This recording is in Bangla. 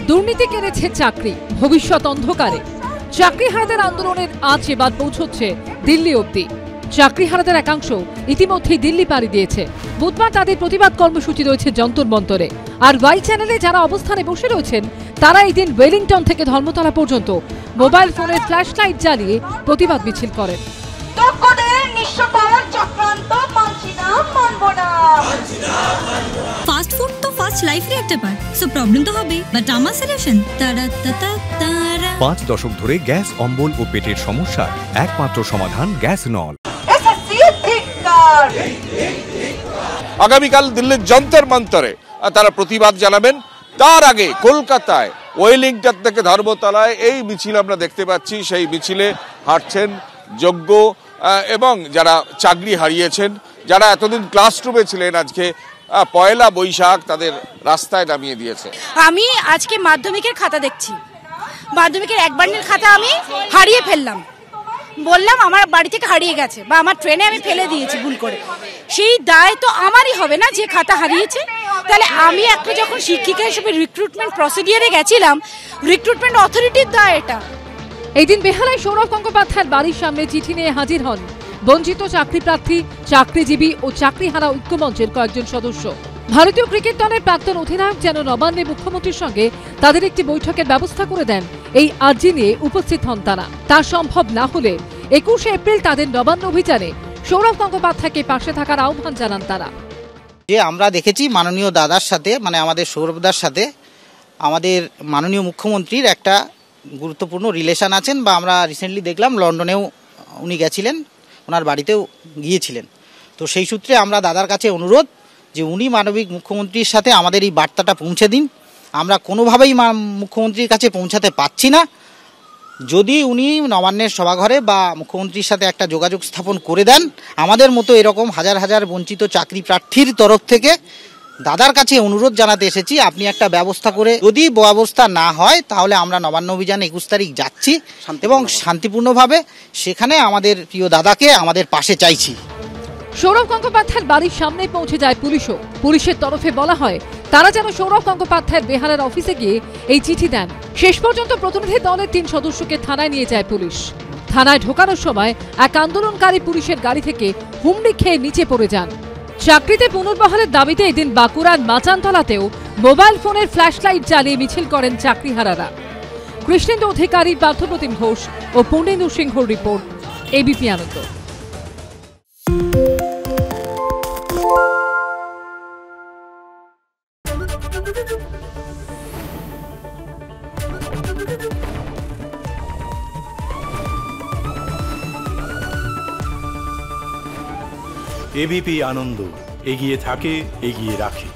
দুর্নীতি কেড়েছে চাকরি, ভবিষ্যৎ অন্ধকারে। চাকরিহারাদের আন্দোলনের আজ এবার পৌঁছচ্ছে দিল্লি অবধি। চাকরিহারাদের একাংশ ইতিমধ্যেই দিল্লি পাড়ি দিয়েছে। বুধবার তাদের প্রতিবাদ কর্মসূচি রয়েছে যন্তর মন্তরে। আর ওয়াই চ্যানেলে যারা অবস্থানে বসে রয়েছেন তারা এই দিন ওয়েলিংটন থেকে ধর্মতলা পর্যন্ত মোবাইল ফোনের ফ্ল্যাশ লাইট জ্বালিয়ে প্রতিবাদ মিছিল করেন। ফাস্ট ফুড তো ফাস্ট লাইফ এর একটা পার্ট, সো প্রবলেম তো হবে, বাট আমার সলিউশন তারা। 5 দশক ধরে গ্যাস অম্বল ও পেটের সমস্যার একমাত্র সমাধান গ্যাস নল। আগামীকাল দিল্লির যন্তর মন্তরে তারা প্রতিবাদ জানাবেন। তার আগে কলকাতায় ওয়েলিংটন থেকে ধর্মতলায় এই মিছিল আমরা দেখতে পাচ্ছি। সেই মিছিলে হাঁটছেন যোগ্য এবং যারা চাকরি হারিয়েছেন, যারা এতদিন ক্লাসরুমে ছিলেন, আজকে পয়লা বৈশাখ তাদের রাস্তায় নামিয়ে দিয়েছে। আমি আজকে মাধ্যমিকের খাতা দেখছি, মাধ্যমিকের এক বান্ডিল খাতা আমি হারিয়ে ফেললাম। বললাম আমার বাড়ি থেকে হারিয়ে গেছে বা আমার ট্রেনে আমি ফেলে দিয়েছি ভুল করে, সেই দায় তো আমারই হবে না যে খাতা হারিয়েছে। তাহলে আমি একটা যখন শিক্ষিকা হিসেবে রিক্রুটমেন্ট প্রসিডিয়ারে গেছিলাম, রিক্রুটমেন্ট অথরিটির দায় এটা। এই দিন বেহালায় সৌরভ গঙ্গোপাধ্যায়ের বাড়ির সামনে চিঠি নিয়ে হাজির হন বঞ্চিত চাকরি প্রার্থী, চাকরিজীবী ও চাকরিহারা ঐক্যমঞ্চের কয়েকজন সদস্য। ভারতীয় ক্রিকেট দলের প্রাক্তন অধিনায়ক যেন নবান্নে মুখ্যমন্ত্রীর সঙ্গে তাদের একটি বৈঠকের ব্যবস্থা করে দেন, এই আর্জি নিয়ে উপস্থিত হন তারা। তা সম্ভব না হলে 21 এপ্রিল তাদের নবান্ন অভিযানে সৌরভ গঙ্গোপাধ্যায়কে পাশে থাকার আহ্বান জানান তারা। যে আমরা দেখেছি মাননীয় দাদার সাথে, মানে আমাদের সৌরভদার সাথে আমাদের মাননীয় মুখ্যমন্ত্রীর একটা গুরুত্বপূর্ণ রিলেশন আছেন, বা আমরা রিসেন্টলি দেখলাম লন্ডনেও উনি গেছিলেন, ওনার বাড়িতেও গিয়েছিলেন। তো সেই সূত্রে আমরা দাদার কাছে অনুরোধ যে উনি মানবিক মুখ্যমন্ত্রীর সাথে আমাদের এই বার্তাটা পৌঁছে দিন। আমরা কোনোভাবেই মুখ্যমন্ত্রীর কাছে পৌঁছাতে পারছি না। যদি উনি নবান্নের সভাঘরে বা মুখ্যমন্ত্রীর সাথে একটা যোগাযোগ স্থাপন করে দেন, আমাদের মতো এরকম হাজার হাজার বঞ্চিত চাকরি প্রার্থীর তরফ থেকে দাদার কাছে অনুরোধ জানাতে এসেছি, আপনি একটা ব্যবস্থা করে, যদি ব্যবস্থা না হয় তাহলে আমরা নবান্ন অভিযানে 21 তারিখ যাচ্ছি এবং শান্তিপূর্ণভাবে সেখানে আমাদের প্রিয় দাদাকে আমাদের পাশে চাইছি। সৌরভ গঙ্গোপাধ্যায়ের বাড়ির সামনে পৌঁছে যায় পুলিশও। পুলিশের তরফে বলা হয় তারা যেন সৌরভ গঙ্গোপাধ্যায়ের বেহালার অফিসে গিয়ে এই চিঠি দেন। শেষ পর্যন্ত প্রতিনিধি দলের 3 সদস্যকে থানায় নিয়ে যায় পুলিশ। থানায় ঢোকানোর সময় এক আন্দোলনকারী পুলিশের গাড়ি থেকে হুমড়ি খেয়ে নিচে পড়ে যান। চাকরিতে পুনর্বহালের দাবিতে এদিন বাঁকুড়ার মাচানতলাতেও মোবাইল ফোনের ফ্ল্যাশ লাইট জ্বালিয়ে মিছিল করেন চাকরিহারারা। কৃষ্ণেন্দু অধিকারী, পার্থপ্রতিম ঘোষ ও পূর্ণেন্দু সিংহর রিপোর্ট, এবিপি আনন্দ। এবিপি আনন্দ, এগিয়ে থাকে, এগিয়ে রাখে।